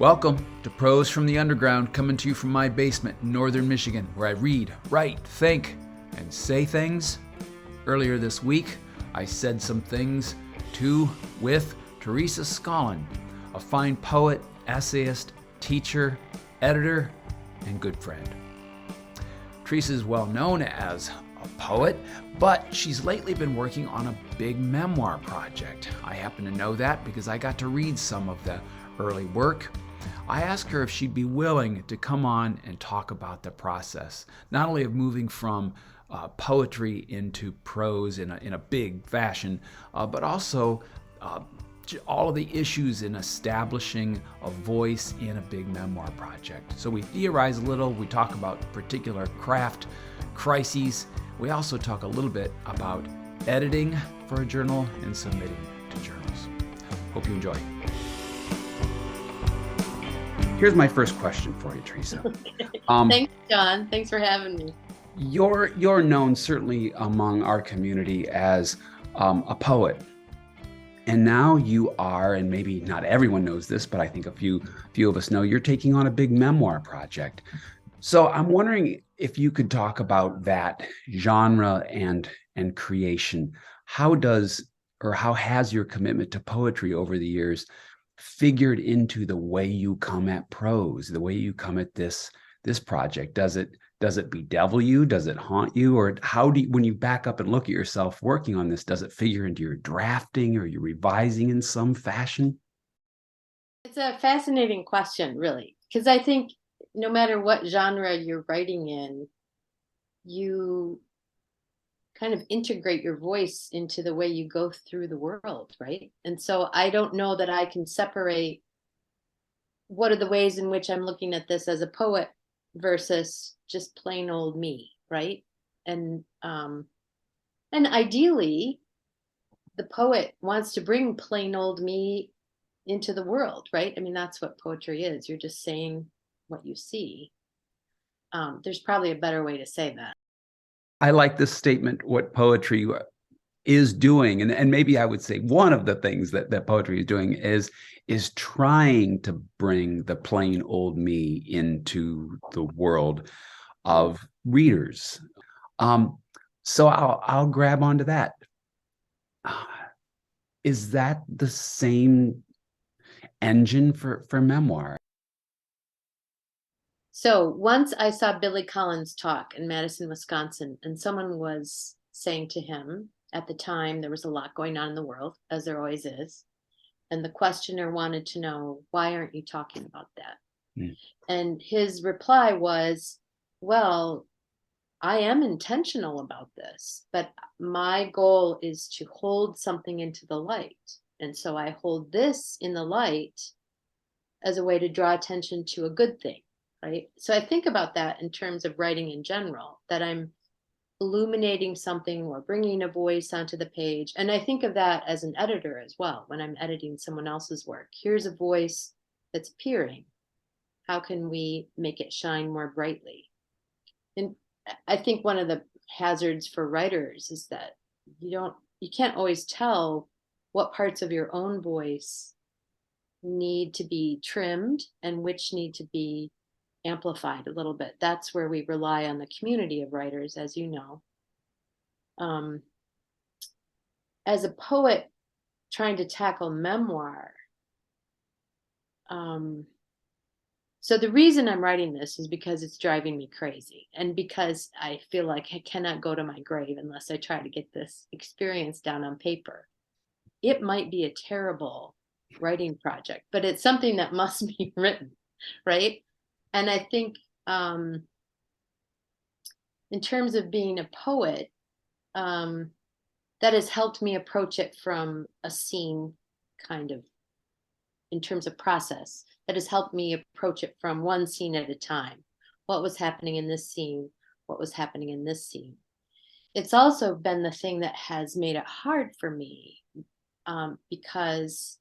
Welcome to Prose from the Underground, coming to you from my basement in northern Michigan, where I read, write, think, and say things. Earlier this week, I said some things with Teresa Scollon, a fine poet, essayist, teacher, editor, and good friend. Teresa is well known as a poet, but she's lately been working on a big memoir project. I happen to know that because I got to read some of the early work. I asked her if she'd be willing to come on and talk about the process, not only of moving from poetry into prose in a big fashion, but also all of the issues in establishing a voice in a big memoir project. So we theorize a little, we talk about particular craft crises. We also talk a little bit about editing for a journal and submitting to journals. Hope you enjoy. Here's my first question for you, Teresa. Okay. Thanks, John. Thanks for having me. You're known certainly among our community as a poet. And now you are, and maybe not everyone knows this, but I think a few of us know, you're taking on a big memoir project. So I'm wondering if you could talk about that genre and creation. How has your commitment to poetry over the years figured into the way you come at prose, the way you come at this project? Does it bedevil you? Does it haunt you? Or when you back up and look at yourself working on this, does it figure into your drafting or your revising in some fashion? It's a fascinating question, really, because I think no matter what genre you're writing in, you kind of integrate your voice into the way you go through the world, right? And so I don't know that I can separate what are the ways in which I'm looking at this as a poet versus just plain old me, right? And ideally, the poet wants to bring plain old me into the world, right? I mean, that's what poetry is. You're just saying what you see. There's probably a better way to say that. I like this statement, what poetry is doing. And maybe I would say one of the things that poetry is doing is trying to bring the plain old me into the world of readers. So I'll grab onto that. Is that the same engine for memoir? So once I saw Billy Collins talk in Madison, Wisconsin, and someone was saying to him, at the time, there was a lot going on in the world, as there always is. And the questioner wanted to know, why aren't you talking about that? Mm. And his reply was, well, I am intentional about this, but my goal is to hold something into the light. And so I hold this in the light as a way to draw attention to a good thing, right? So I think about that in terms of writing in general, that I'm illuminating something or bringing a voice onto the page. And I think of that as an editor as well, when I'm editing someone else's work. Here's a voice that's appearing. How can we make it shine more brightly? And I think one of the hazards for writers is that you can't always tell what parts of your own voice need to be trimmed and which need to be amplified a little bit. That's where we rely on the community of writers, as you know. As a poet trying to tackle memoir, so the reason I'm writing this is because it's driving me crazy, and because I feel like I cannot go to my grave unless I try to get this experience down on paper. It might be a terrible writing project, but it's something that must be written, right? And I think in terms of being a poet, that has helped me approach it from a scene kind of, in terms of process, that has helped me approach it from one scene at a time. What was happening in this scene? What was happening in this scene? It's also been the thing that has made it hard for me because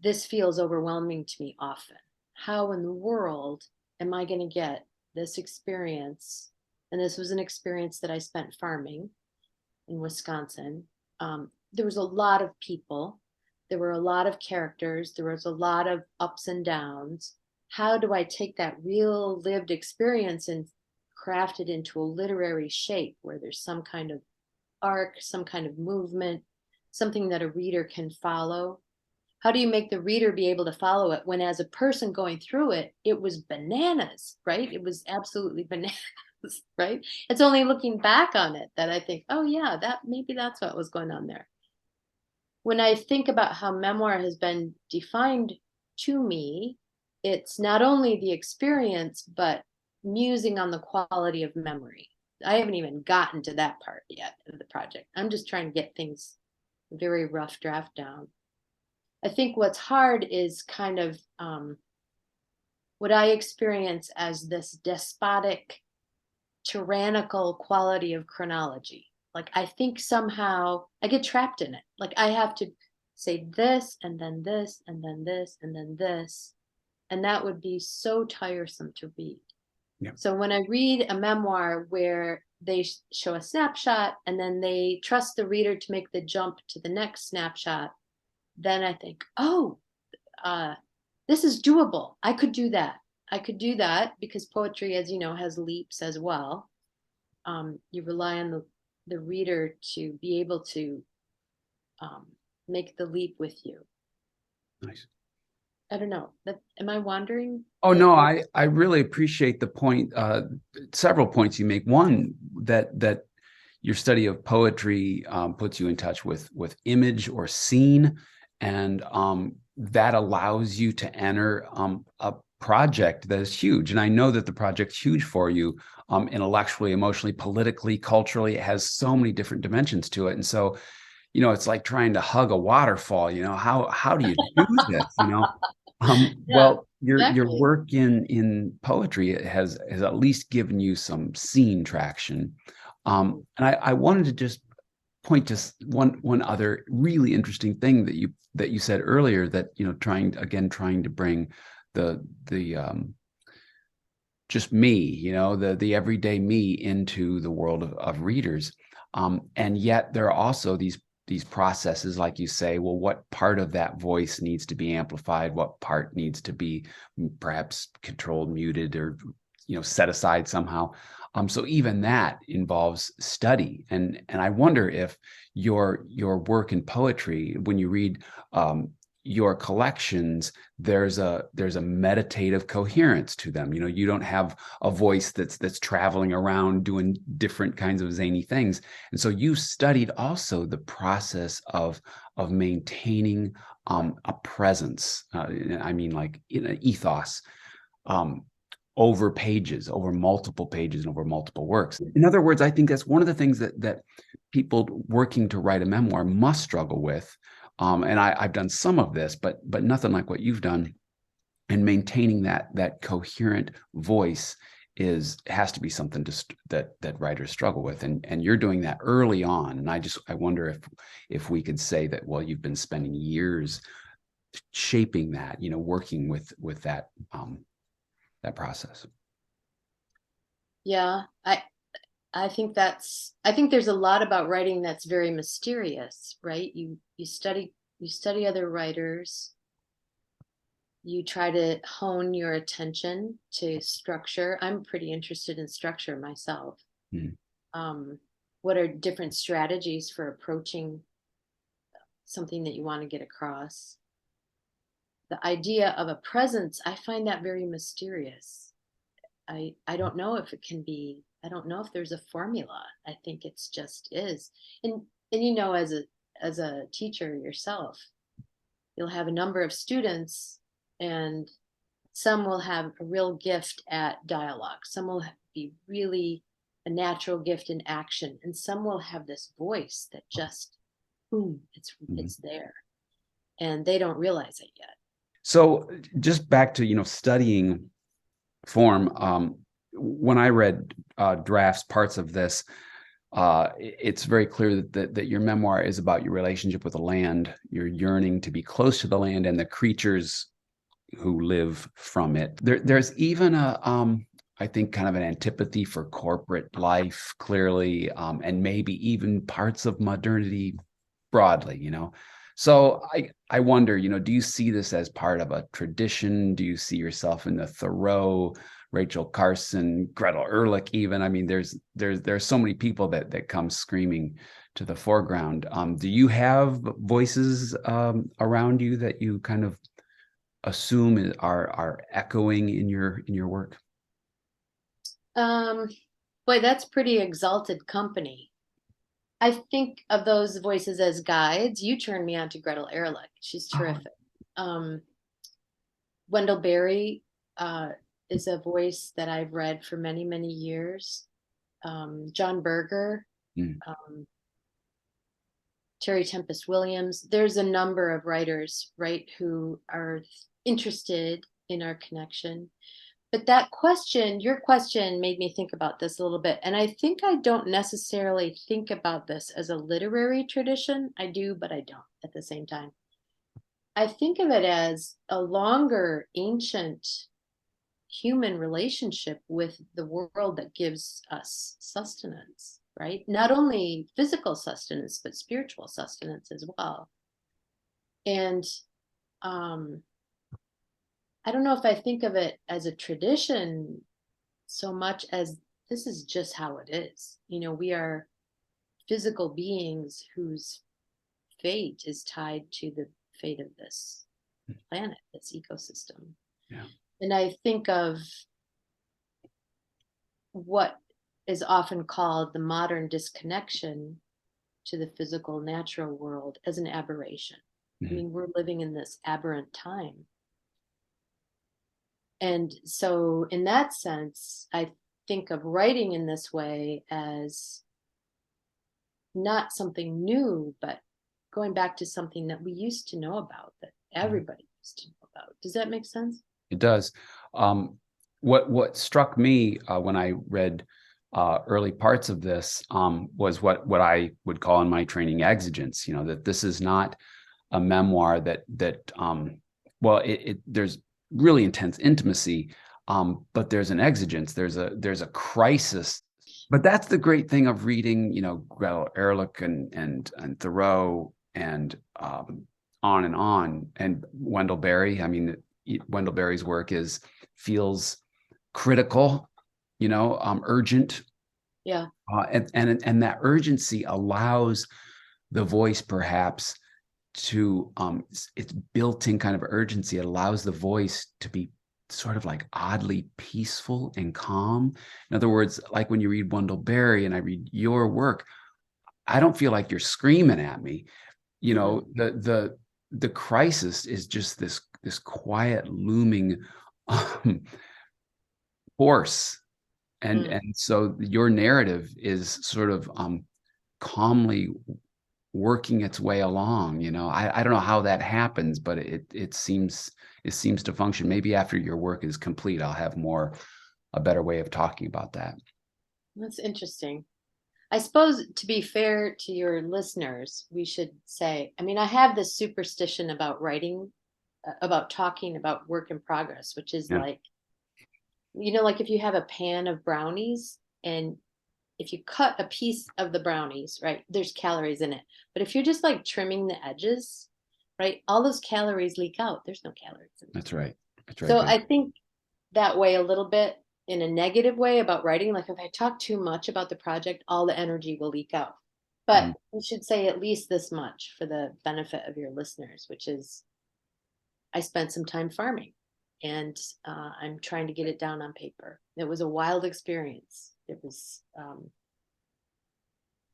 this feels overwhelming to me often. How in the world am I going to get this experience? And this was an experience that I spent farming in Wisconsin. There was a lot of people. There were a lot of characters. There was a lot of ups and downs. How do I take that real lived experience and craft it into a literary shape where there's some kind of arc, some kind of movement, something that a reader can follow? How do you make the reader be able to follow it when, as a person going through it, it was bananas, right? It was absolutely bananas, right? It's only looking back on it that I think, oh yeah, that maybe that's what was going on there. When I think about how memoir has been defined to me, it's not only the experience, but musing on the quality of memory. I haven't even gotten to that part yet of the project. I'm just trying to get things very rough draft down. I think what's hard is kind of what I experience as this despotic, tyrannical quality of chronology. Like, I think somehow I get trapped in it. Like, I have to say this and then this and then this and then this. And that would be so tiresome to read. Yeah. So when I read a memoir where they show a snapshot and then they trust the reader to make the jump to the next snapshot, then I think, oh, this is doable. I could do that. I could do that because poetry, as you know, has leaps as well. You rely on the reader to be able to make the leap with you. Nice. I don't know. Am I wandering? Oh, no, I really appreciate the point, several points you make. One, that your study of poetry puts you in touch with image or scene, and that allows you to enter a project that is huge. And I know that the project's huge for you, intellectually, emotionally, politically, culturally. It has so many different dimensions to it. And so, it's like trying to hug a waterfall. How do you do this? Yeah, Well, your exactly. work in poetry has at least given you some scene traction. And I wanted to just point to one other really interesting thing that you said earlier, that trying to bring the just me, the everyday me into the world of readers. And yet there are also these processes, like you say, well, what part of that voice needs to be amplified? What part needs to be perhaps controlled, muted, or set aside somehow? So even that involves study, and I wonder if your work in poetry, when you read your collections, there's a meditative coherence to them. You don't have a voice that's traveling around doing different kinds of zany things. And so you studied also the process of maintaining a presence. I mean, like in an ethos, over pages, over multiple pages, and over multiple works. In other words, I think that's one of the things that people working to write a memoir must struggle with. And I've done some of this, but nothing like what you've done. And maintaining that coherent voice has to be something that writers struggle with, and you're doing that early on. And I wonder if we could say that, well, you've been spending years shaping that, working with that process. Yeah, I think there's a lot about writing that's very mysterious, right? You study other writers. You try to hone your attention to structure. I'm pretty interested in structure myself. Mm. What are different strategies for approaching something that you want to get across? The idea of a presence, I find that very mysterious. I don't know if it can be. I don't know if there's a formula. I think it's just is. And as a teacher yourself, you'll have a number of students, and some will have a real gift at dialogue. Some will be really a natural gift in action, and some will have this voice that just boom, it's there, and they don't realize it yet. So just back to studying form. When I read drafts, parts of this, it's very clear that your memoir is about your relationship with the land, your yearning to be close to the land and the creatures who live from it. There's even I think kind of an antipathy for corporate life, clearly, and maybe even parts of modernity broadly. So I wonder, do you see this as part of a tradition? Do you see yourself in the Thoreau, Rachel Carson, Gretel Ehrlich even? I mean, there's so many people that come screaming to the foreground. Do you have voices around you that you kind of assume are echoing in your work? Boy, that's pretty exalted company. I think of those voices as guides. You turned me on to Gretel Ehrlich. She's terrific. Wendell Berry is a voice that I've read for many, many years. John Berger, Terry Tempest Williams. There's a number of writers, right, who are interested in our connection. But that question, your question, made me think about this a little bit. And I think I don't necessarily think about this as a literary tradition. I do, but I don't at the same time. I think of it as a longer, ancient human relationship with the world that gives us sustenance, right? Not only physical sustenance, but spiritual sustenance as well. And I don't know if I think of it as a tradition so much as this is just how it is. We are physical beings whose fate is tied to the fate of this planet, this ecosystem. Yeah. And I think of what is often called the modern disconnection to the physical natural world as an aberration. I mean, we're living in this aberrant time. And so in that sense, I think of writing in this way as not something new, but going back to something that we used to know about, that everybody used to know about. Does that make sense? It does. What struck me when I read early parts of this was what I would call in my training exigence. That this is not a memoir that there's really intense intimacy, but there's an exigence. There's a crisis. But that's the great thing of reading, Gretel Ehrlich and Thoreau and on and on, and Wendell Berry. I mean, Wendell Berry's work feels critical, urgent. Yeah. And that urgency allows the voice perhaps to it's built-in kind of urgency. It allows the voice to be sort of like oddly peaceful and calm. In other words, like when you read Wendell Berry and I read your work, I don't feel like you're screaming at me. The crisis is just this quiet looming force, and so your narrative is sort of calmly working its way along. I don't know how that happens, but it seems to function. Maybe after your work is complete, I'll have a better way of talking about that. That's interesting. I suppose, to be fair to your listeners, we should say, I mean, I have this superstition about writing, about talking about work in progress, which is like if you have a pan of brownies and if you cut a piece of the brownies, right, there's calories in it. But if you're just like trimming the edges, right, all those calories leak out. There's no calories in it. That's right. So I think that way a little bit in a negative way about writing. Like if I talk too much about the project, all the energy will leak out. But we should say at least this much for the benefit of your listeners, which is I spent some time farming and I'm trying to get it down on paper. It was a wild experience. It was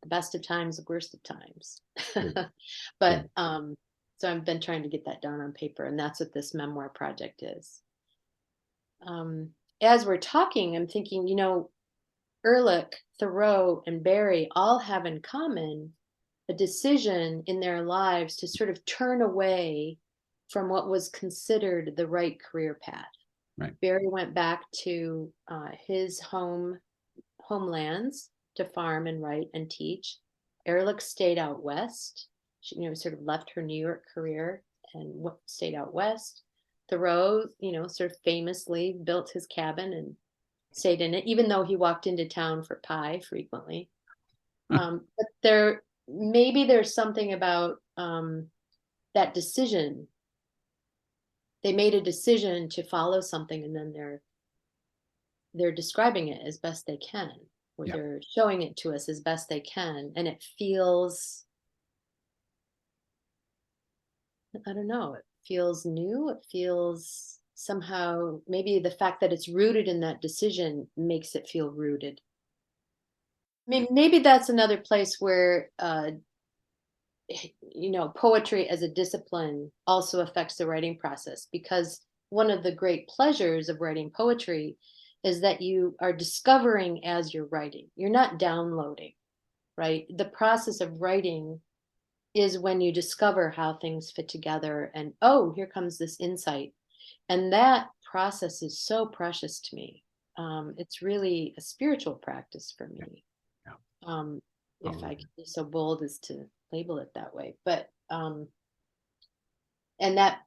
the best of times, the worst of times. But so I've been trying to get that down on paper, and that's what this memoir project is. As we're talking, I'm thinking, Ehrlich, Thoreau, and Berry all have in common a decision in their lives to sort of turn away from what was considered the right career path. Right. Berry went back to his homelands to farm and write and teach. Ehrlich stayed out west. She, sort of left her New York career and stayed out west. Thoreau, sort of famously built his cabin and stayed in it, even though he walked into town for pie frequently. But there's something about that decision, they made a decision to follow something, and then they're describing it as best they can, or Yeah. they're showing it to us as best they can, and it feels, I don't know, it feels new. It feels somehow, maybe the fact that it's rooted in that decision makes it feel rooted. I mean, maybe that's another place where poetry as a discipline also affects the writing process, because one of the great pleasures of writing poetry is that you are discovering as you're writing. You're not downloading, right? The process of writing is when you discover how things fit together, and oh, here comes this insight. And that process is so precious to me. It's really a spiritual practice for me. Yeah. If Oh, I can be so bold as to label it that way. But and that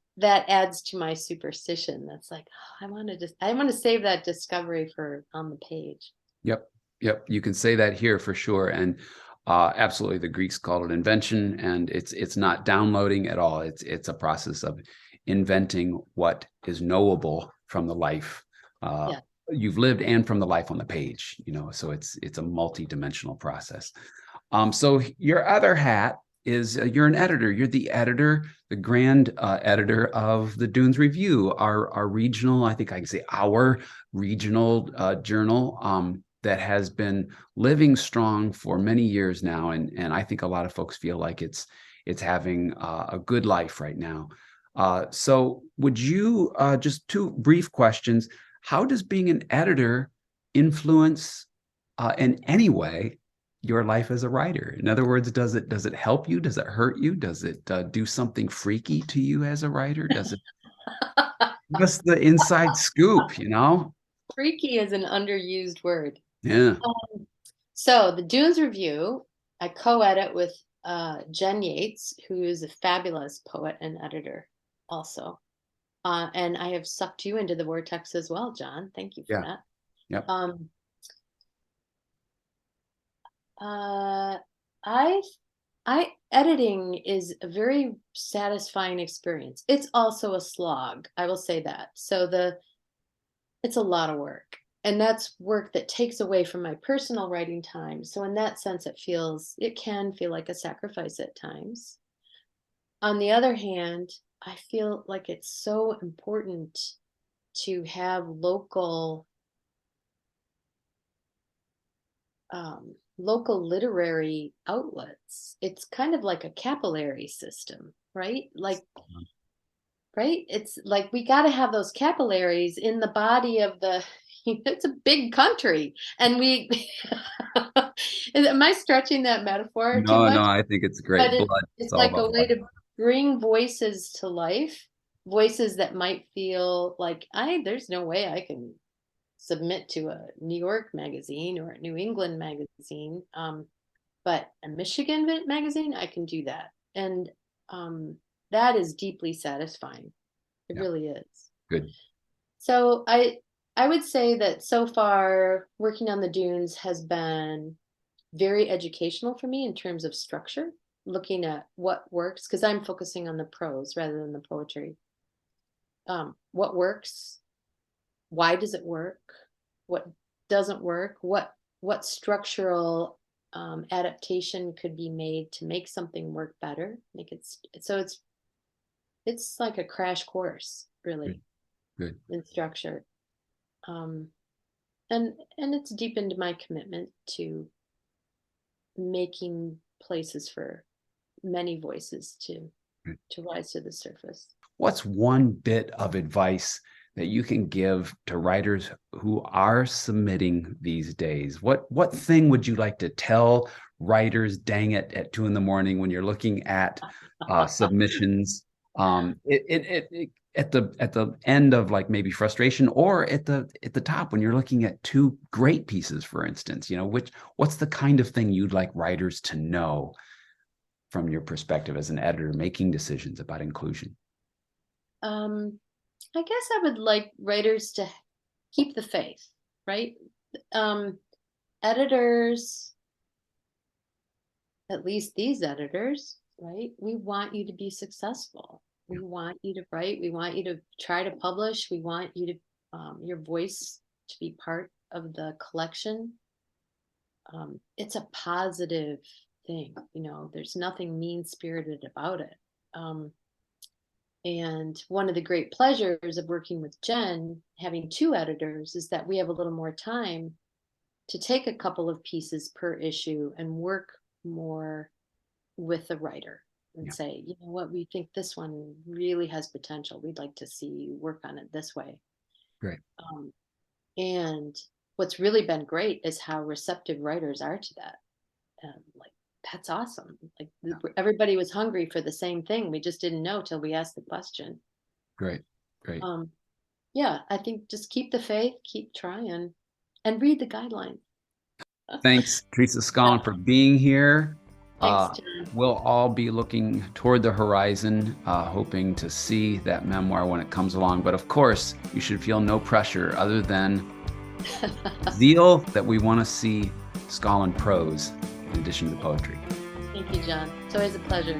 adds to my superstition. That's like, oh, I want to save that discovery for on the page. yep. Yep. You can say that here for sure. And absolutely, the Greeks called it invention, and it's not downloading at all. It's a process of inventing what is knowable from the life uh, Yeah. you've lived and from the life on the page. So it's a multi-dimensional process. So your other hat is you're an editor. You're the editor, the grand editor of the Dunes Review, our regional, I think I can say our regional journal that has been living strong for many years now, and I think a lot of folks feel like it's having a good life right now. So would you just two brief questions? How does being an editor influence in any way your life as a writer? In other words, does it help you? Does it hurt you? Does it do something freaky to you as a writer? Does it give us the inside scoop? Freaky is an underused word. Yeah, So the Dunes Review, I co-edit with Jen Yates, who is a fabulous poet and editor also. And I have sucked you into the vortex as well, John. Thank you for yeah, that. yep, Um, uh, I, editing is a very satisfying experience. It's also a slog, I will say that. So it's a lot of work, and that's work that takes away from my personal writing time. So in that sense, it can feel like a sacrifice at times. On the other hand, I feel like it's so important to have local literary outlets. It's kind of like a capillary system, right? Like, right? It's like we got to have those capillaries in the body of the. It's a big country, and we. Am I stretching that metaphor too no, much? no, I think it's But great. Blood, it's it's all like about a way blood. to bring voices to life, voices that might feel like there's no way I can submit to a New York magazine or a New England magazine, but a Michigan magazine, I can do that, and that is deeply satisfying. It Yeah, really is. good. So I would say that so far working on the dunes has been very educational for me in terms of structure, looking at what works, because I'm focusing on the prose rather than the poetry. What works? Why does it work? What doesn't work? What structural adaptation could be made to make something work better? Make it so it's like a crash course, Good, really, good. in structure. Um, and it's deepened my commitment to making places for many voices Good. to rise to the surface. What's one bit of advice that you can give to writers who are submitting these days? What thing would you like to tell writers, dang it, at 2 a.m. when you're looking at submissions? At the end of like maybe frustration, or at the top when you're looking at two great pieces, for instance, what's the kind of thing you'd like writers to know from your perspective as an editor making decisions about inclusion? Um, I guess I would like writers to keep the faith, right? Um, Editors, at least these editors, right? We want you to be successful. We want you to write. We want you to try to publish. We want you to, your voice to be part of the collection. It's a positive thing, there's nothing mean spirited about it. And one of the great pleasures of working with Jen, having two editors, is that we have a little more time to take a couple of pieces per issue and work more with the writer and say, you know what, we think this one really has potential. We'd like to see you work on it this way. Great. And what's really been great is how receptive writers are to that. Like, that's awesome. Like, everybody was hungry for the same thing. We just didn't know till we asked the question. Great. Yeah, I think just keep the faith, keep trying, and read the guidelines. Thanks, Teresa Scollon, for being here. Thanks, John. We'll all be looking toward the horizon, hoping to see that memoir when it comes along. But of course, you should feel no pressure other than zeal that we want to see Scollon prose in addition to poetry. Thank you, John. It's always a pleasure.